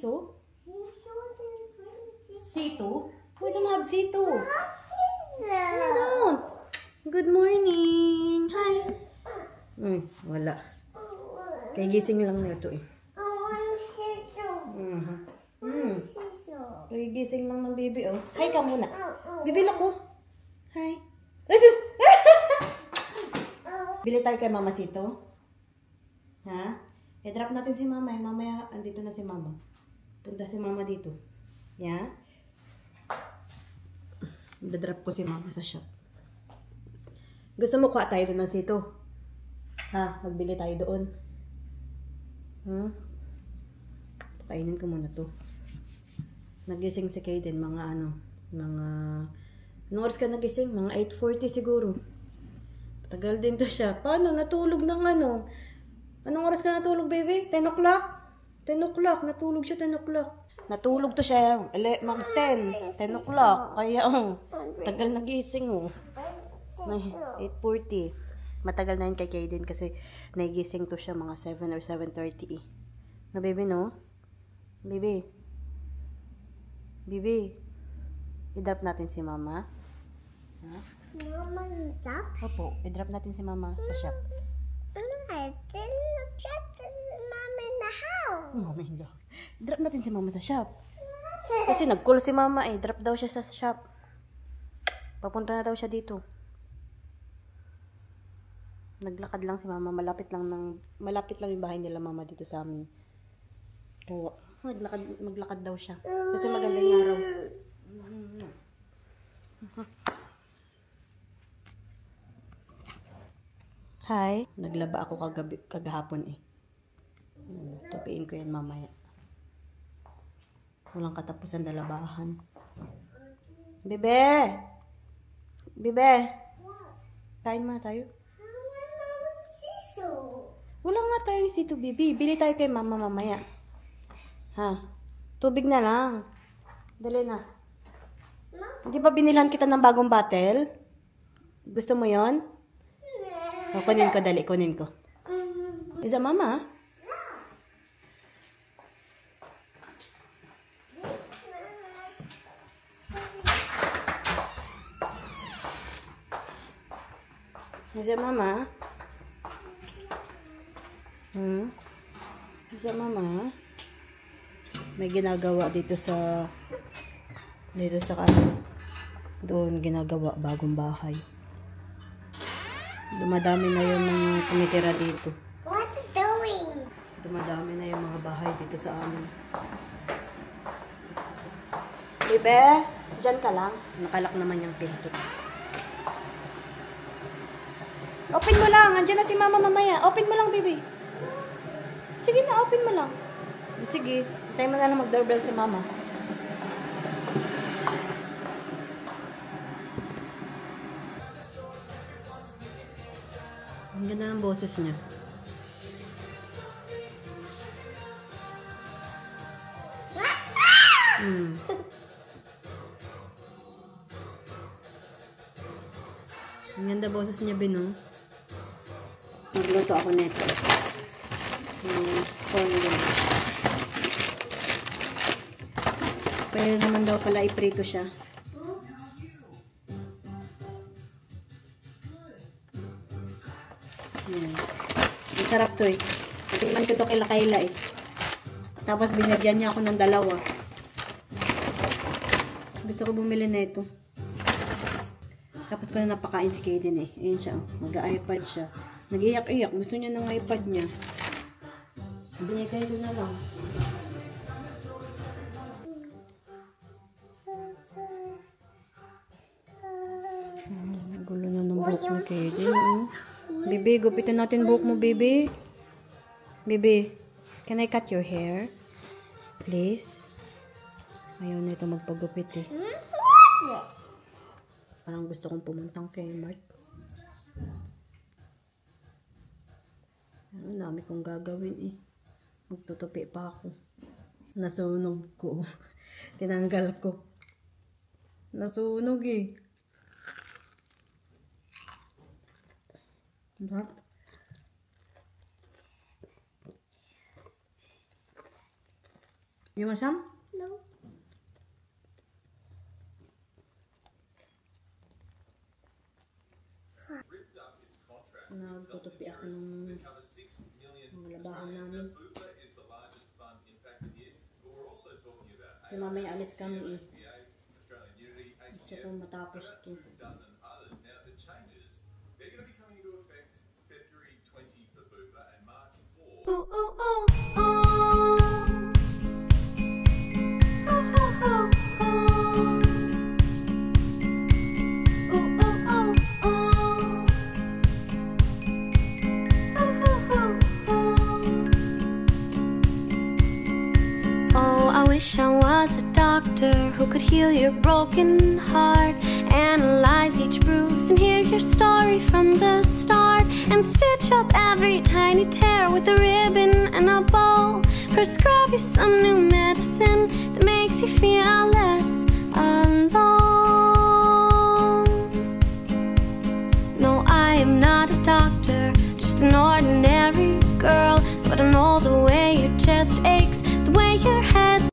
siso? Sito? We don't have sito. We don't. Good morning. Hi. Wala. Kaya gising lang nito eh. Kaya gising lang ng baby oh. Hi ka muna. Bibi ko. Hi. Bili tayo kay Mama Sito. Ha? I-drop natin si Mama. Mamaya, andito na si Mama. Punta si Mama dito. Yeah? I-drop ko si Mama sa shop. Gusto mo kuha tayo doon ng Sito? Ha? Magbili tayo doon. Pakainin ko muna to. Nagising si Kaden. Mga anong oras ka nagising? Mga 8:40 siguro. Tagal din to siya. Paano? Natulog ng ano? Anong oras ka natulog, baby? 10 o'clock? 10 o'clock. Natulog siya 10 o'clock. Natulog to siya. Mag 10. 10 o'clock. Kaya, tagal nagising, oh. 8:40. Matagal na yun kay Kaden kasi nagising to siya mga 7 or 7:30 eh. No, baby, no? Baby. Baby. I-drop natin si Mama. Ha? Mama sa shop? Opo, i-drop natin si Mama sa shop. I didn't drop Mama in the house. Mama in the house. I-drop natin si Mama sa shop. Kasi nag-call si Mama eh. Drop daw siya sa shop. Papunta na daw siya dito. Naglakad lang si Mama. Malapit lang yung bahay nila Mama dito sa amin. Kaya, maglakad daw siya. Kasi maganda yung araw. Hi. Naglaba ako kagahapon eh. Tupiin ko yan mamaya. Walang katapusan na labahan. Bebe! Bebe! Kain muna tayo. Wala nga tayong sito, baby. Bili tayo kay Mama mamaya. Ha? Tubig na lang. Dali na. Di ba binilhan kita ng bagong bottle? Gusto mo yon? O, kunin ko, dali. Kunin ko. Is that Mama? Is that Mama? Is that Mama? May ginagawa dito sa doon ginagawa bagong bahay. Dumadami na yung mga tumitira dito. What is doing? Dumadami na yung mga bahay dito sa amin. Bebe, dyan ka lang. Nakalak naman yung pinto. Open mo lang. Andyan na si Mama mamaya. Open mo lang, baby. Sige na, open mo lang. Sige. Tayo mo na lang mag-doorbell si Mama. Ang ganda ng boses niya. Ang ganda boses niya, Bino. Magluto ako neto. Pwede naman daw pala iprito siya. Yan. Ang sarap to eh. Tingnan ko to kay Kayla eh. Tapos binigyan niya ako ng 2. Gusto ko bumili na ito. Tapos ko na napakain si Kaden eh. Ayun siya. Mag-iPad siya. Nag-iyak-iyak. Gusto niya ng iPad niya. Binigay ko na lang. Gulo na ng buhok ni Kaden. Bibi, gupitin natin buhok mo, Bibi. Bibi, can I cut your hair? Please? Ayaw na ito magpagupit eh. Parang gusto kong pumuntang Kmart. Ang dami kong gagawin eh. Magtutupi pa ako. Nasunog ko. Tinanggal ko. Nasunog eh. Diba? You want some? No. Nagtutupi ako ng labahan namin. Kasi mamaya alis kami eh. Gusto ko matapos to. Ooh, ooh, ooh, ooh. Ooh, ooh, ooh, ooh. Ooh, ooh, ooh, ooh. Ooh, ooh, ooh, ooh. Oh, I wish I was a doctor who could heal your broken heart, analyze each bruise and hear your story from the start, and stitch up every tiny tear with a ribbon and a bow. Prescribe you some new medicine that makes you feel less alone. No, I am not a doctor, just an ordinary girl, but I know the way your chest aches, the way your head's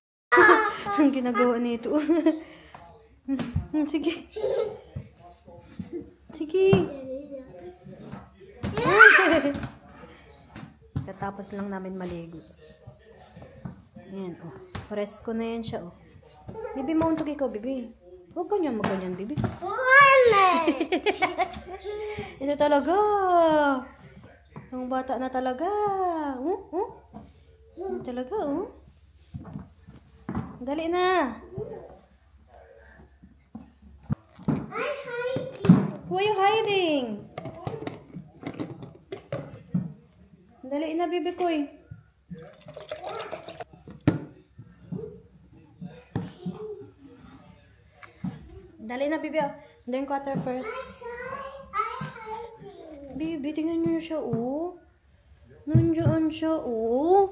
Ang ginagawa nito. Sige. Sige. Katapos lang namin maligo. Ayan, oh. Press ko na yan siya, oh. Bibi, mauntog ikaw, Bibi. Huwag ganyan, mag-ganyan, Bibi. Ito talaga. Ang bata na talaga. Ito talaga, oh. Dali na. I'm hiding. Why are you hiding? Dali na, Bibi ko eh. Dali na, Bibi. Drink water first. Bibi, tingnan nyo siya, oh. Nandiyan siya, oh.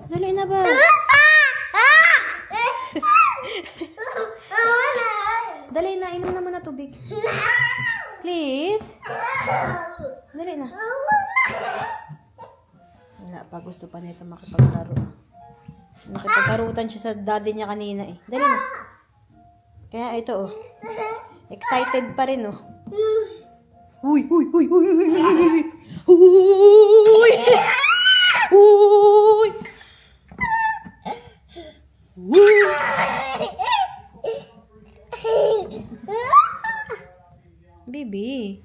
Dali na ba? Dali na, inom naman na tubig. Please. Dali na. Wala pa, gusto pa nito makipaglaro. Nakipaglarutan siya sa daddy niya kanina eh. Dali na. Kaya ito oh. Excited pa rin oh. Uy, uy, uy, uy, uy, uy, uy. Uy. Uy. Bibi.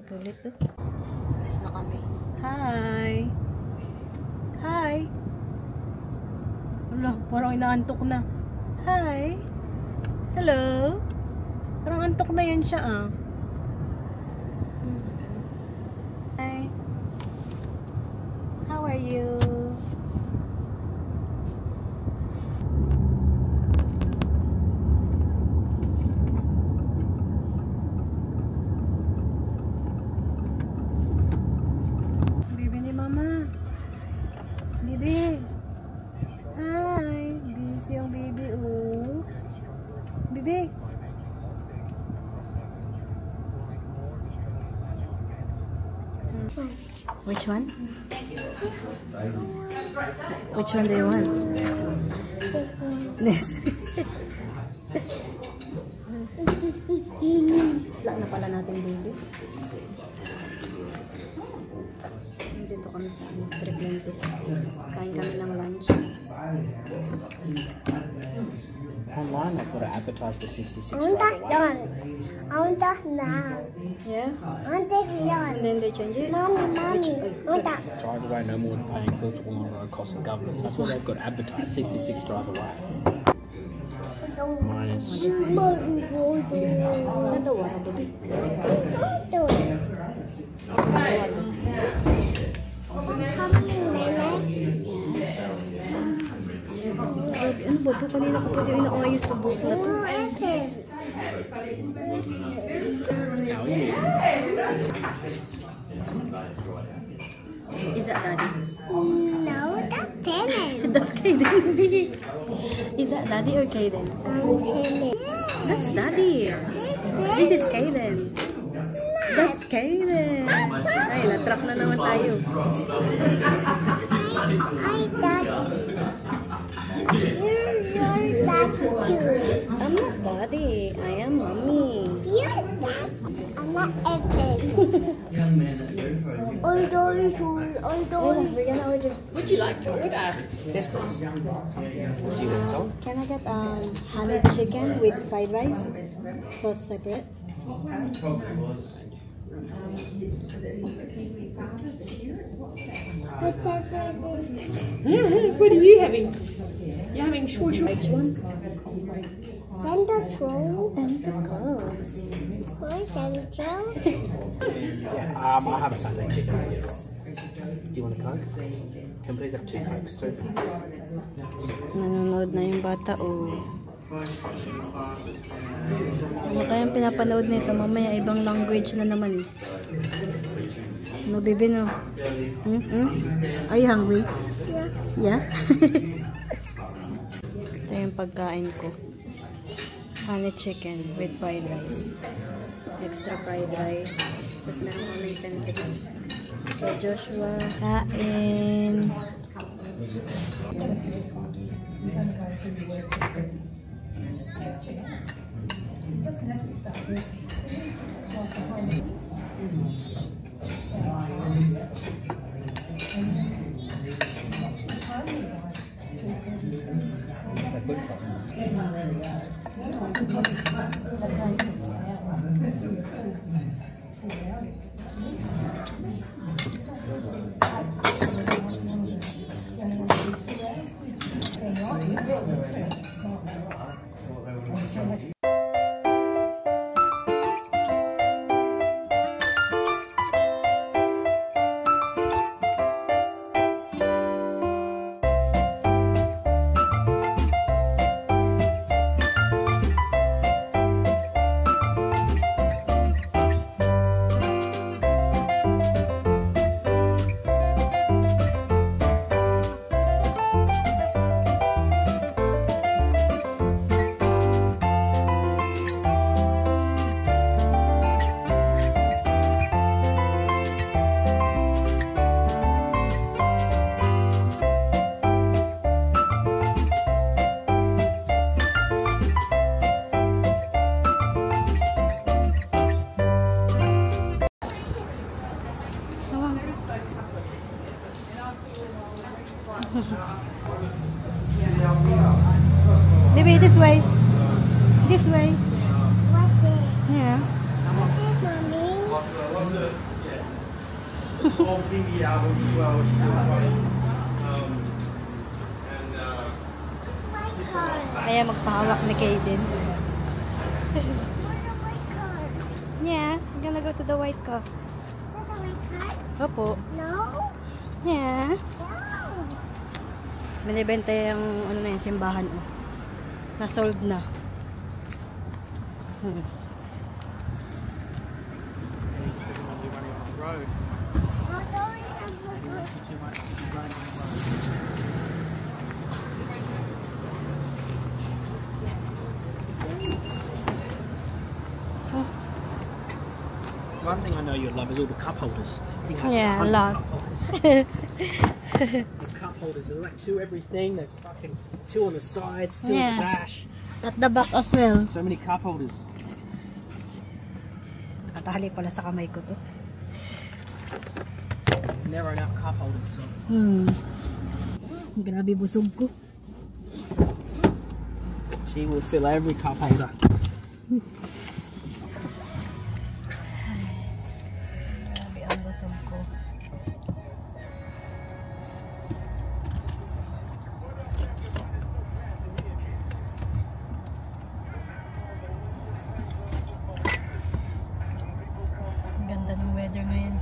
Kulit to. Alas na kami. Hi. Hi. Wala, parang inaantok na. Hi. Hello. Parang antok na yan siya ah. Hi. How are you? Bibi ni Mama. Bibi. Hi. Busy ang Bibi oh. Bibi. Which one? Which one do you want? This. Wala na pala natin, baby. Dito kami sa Triglantes. Kain kami ng lunch. Online, I've got it advertised for 66 I want that right away. done. I want that now. Yeah? I want this And done. then they change it? Mommy, mommy, I want that. Drive away, no more paying filter on road costs and governments. That's what they've got advertised. 66 drive away. Minus. Ganda wala, baby. Ano ba ito? Kanina ko pwede inaayos na buhok na ito. How are you? Is that Daddy? No, that's Kaden. That's Kaden. Is that Daddy or Kaden? Kaden. That's Daddy. This is Kaden. That's Kaden. Ay, na-trap na naman tayo. Hi, Daddy. You're Daddy too. I'm not Daddy. I am Mommy. You're Daddy. I'm not Evan. We're gonna order. Would you like to order? Yes, please. Do you want salt? Can I get honey chicken with fried rice? Sauce separate? What are you having? You're having short. Which one? Santa Troll. Tentacles. Why Santa Troll? Yeah. I'll have a Sunday chicken, please. Do you want a Coke? Can please have 2 Cokes, too? Nanonood na yung bata, oh. Ano kayang pinapanood nito? Mamaya ibang language na naman, eh. Ano, baby, no? Are you hungry? Yeah. Yeah? Ito yung pagkain ko. Honey chicken with fried rice. Extra fried rice. Tapos meron kami tentacles. So, Joshua, kain. Baby, this way. This way. What's it? Yeah. What's it, Mommy? Lots of old Kingy albums as well, which is really funny. My car. Kaya magpahawak ni Kaden. Yeah, I'm gonna go to the white car. That's my car? Opo. No? Yeah. No. Binibenta yung ano na yun, simbahan. Oh. Na-sold na. One thing I know you'll love is all the cup holders. I think it has Yeah, a 100 lot. cup holders. There's cup holders. There's like 2 everything. There's fucking 2 on the sides, 2 Yeah. on the dash. At the back as well. So many cup holders. Katahali pala sa kamay ko to. Never enough cup holders. So. Grabe busog ko. She will fill every cup holder. Grabe ang busog ko. Ang ganda ng weather ngayon.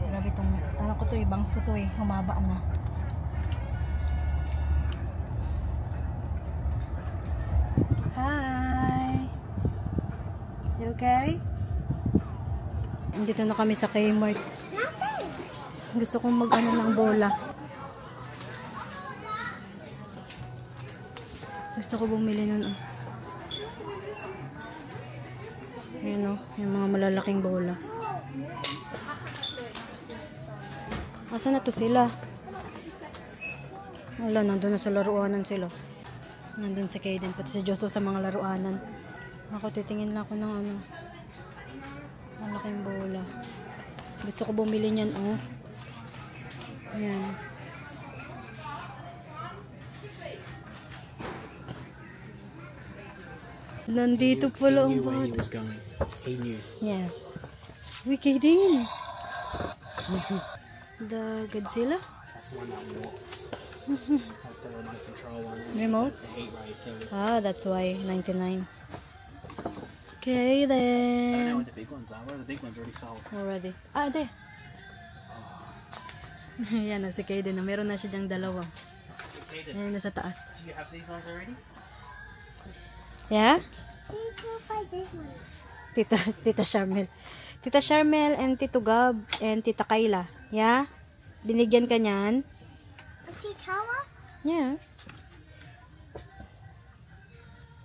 Grabe itong, ano ko to eh, bangs ko to eh, humaba na. Hi! You okay? Dito na kami sa Kmart. Gusto kong mag-ano ng bola. Gusto ko bumili nun. Ayan o, yung mga malalaking bola. Asa na to sila? Wala, nandun na sa laruanan sila. Nandun si Kaden, pati si Joso sa mga laruanan. Ako, titingin na ako ng ano. Malaking bola. Gusto ko bumili niyan, oh. Ayan. Nandito pala ang Where he bata. was going. He knew. Yeah. Uy, Kaden. The Godzilla? That's the one that walks. That's the remote control one. Remote? That's the heat ray too. Ah, that's why. 99. Okay, I don't know then. what the big ones are. Where are the big ones already sold? Already. Ah, de. Yan na si Kaden. Meron na siya dyang dalawa. Kaden, Ayan na sa taas. do you have these ones already? Yeah? Please go buy this one. Tita Charmel. Tita Charmel and Tito Gab and Tita Kayla. Yeah? Binigyan ka niyan? A chihuahua? Yeah.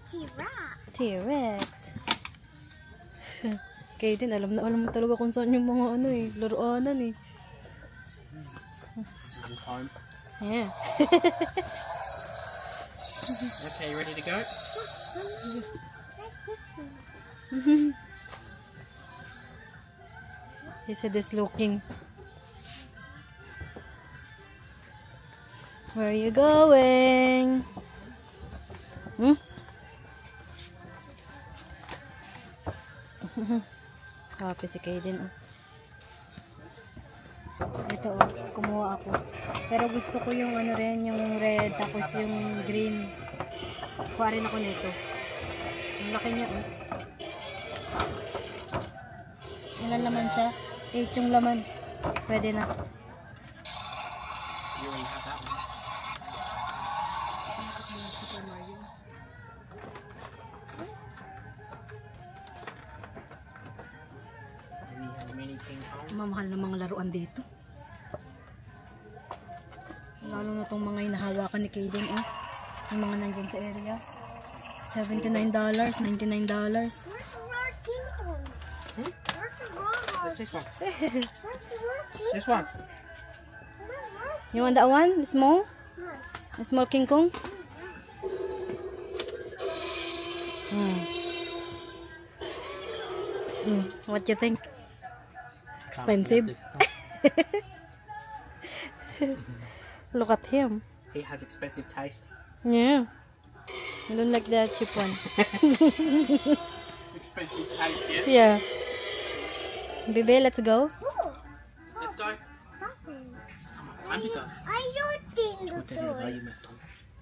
Giraffe. T-Rex. Kaden, alam mo talaga kung saan yung mga ano eh, laruanan eh. This is his home. Yeah. Okay, you ready to go? He said he's looking. Where are you going? Hmm? Happy si Kaden. Ito, kumuha ako. Pero gusto ko yung ano rin, yung red, tapos yung green. Kuha rin ako nito. Ang laki niya, oh. Ilan laman siya? 8 yung laman. Pwede na. You already have that one. And you have Mini King Kong. Mamahal na mga laruan dito. Lalo na tong mga hinahawakan ni Kaden, eh. Yung mga nandyan sa area. $79, $99. Where's the Lord King Kong? Where's the Lord? What's this one? Where's the Lord King This one. Kong? You want that one? Small? Yes. A small King Kong? What you think? Expensive? This stuff. Look at him. He has expensive taste. Yeah. I don't like the cheap one. Expensive taste, yeah? Yeah. Baby, let's go. Oh, Let's go. nothing. Time to go. I don't think the What did I buy toy. you, Macton?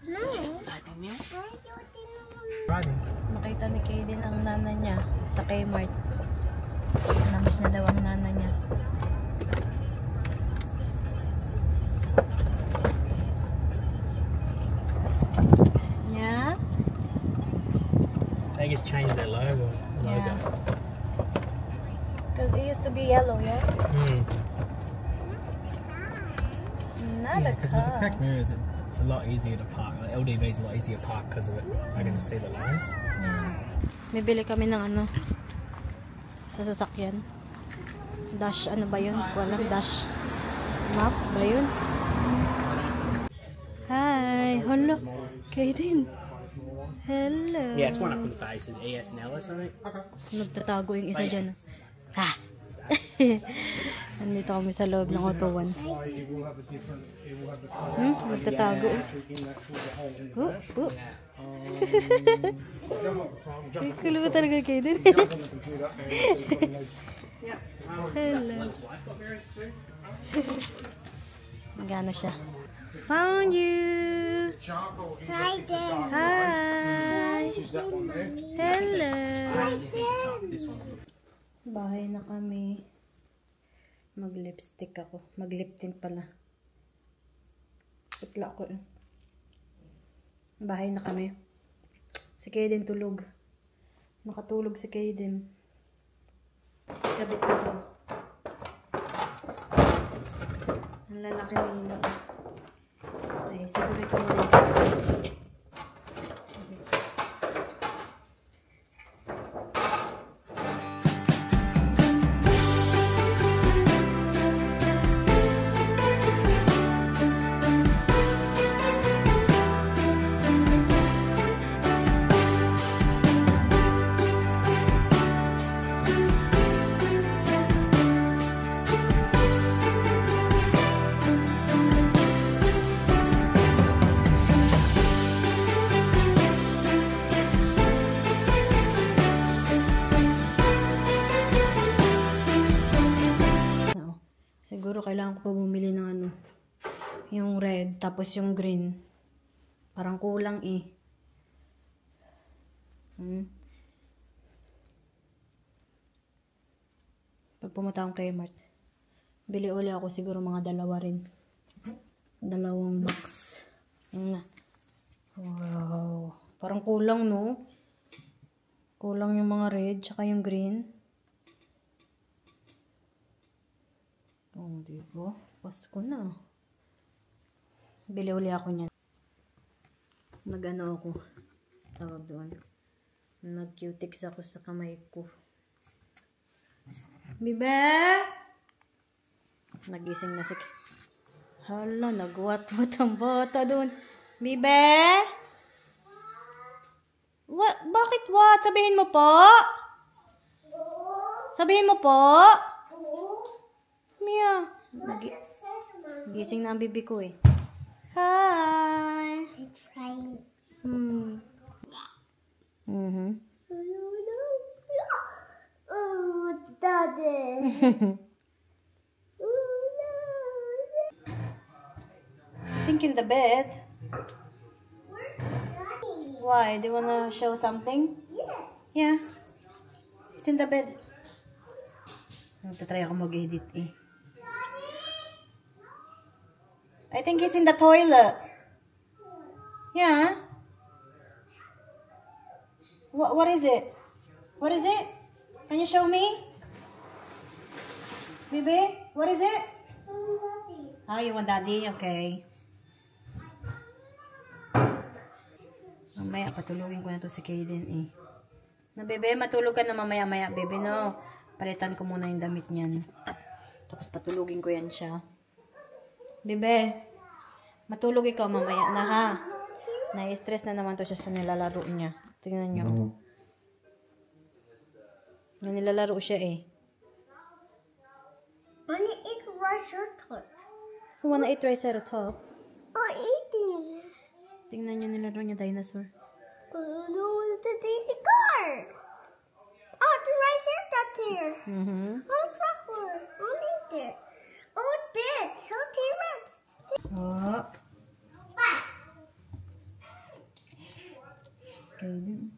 No. Typing now? I don't think the Riding. Nakita ni Kaden ang nana niya sa Kmart. Namiss na daw ang nana niya. Yeah? They just changed their logo. Yeah. Because it used to be yellow, yeah? Mm. Not a Because with the car. cracked mirrors, it's a lot easier to park. Like LDV is a lot easier to park because of it. I can see the lines. Yeah. Bibili kami ng ano sa sasakyan. Dash, ano ba yun? Walang dash map ba yun? Hi! Hello! Kaden! Hello! Yeah, it's one up from the base. Is ES and L or something? Nagtatago yung isa dyan. Ha! Nandito kami sa loob ng Auto 1. Nagtatago. Kulo ko talaga kayo din. Hello. Magano siya? Found you! Right there. Hi! Hello! This one. Bahay na kami. Mag-lipstick ako. Mag-lip tint pala. Putla ko eh. Bahay na kami. Si Kaden tulog. Nakatulog si Kaden. Kabit ko to. Ang lalaki nila. Ay, siguro ito na rin. Siguro kailangan ko pa bumili ng ano. Yung red, tapos yung green. Parang kulang eh. Pag pumunta akong Kmart, bili uli ako siguro mga dalawa rin. Dalawang box. Wow. Parang kulang, no? Kulang yung mga red, tsaka yung green. Oh, diba? Pasko na. Bili uli ako niyan. Nag-ano ako. Tawag doon. Nag-cutex ako sa kamay ko. Bibe! Nagising na si... Hala, nagwat-wat ang bata doon. Bibe! What? Bakit what? Sabihin mo po? Sabihin mo po? Mia. Gising na ang bibi ko eh. Hi! Oh, Daddy. Think in the bed. Why? Do you wanna show something? Yeah. It's in the bed. Nagtatry ako mag-edit eh. I think he's in the toilet. Yeah. What is it? What is it? Can you show me? Baby, what is it? Ah, you want daddy? Okay. Mamaya, patulogin ko na to si Kaden eh. Na, bebe, matulog ka na mamaya-maya, bebe, no? Palitan ko muna yung damit niyan. Tapos patulogin ko yan siya. Bebe, matulog ikaw mamaya na, ha? Na-stress na naman to siya sa nilalaro niya. Tingnan nyo. May nilalaro siya eh. Wanna eat Triceratops? Who wanna eat Triceratops? Oh, eating. Tingnan nyo nilalaro niya dinosaur. Oh, no, the car. Oh, the Triceratops here. Oh, tractor. Oh, eat there. Oh, this. Oh, T-Rex. Oh. Kaden.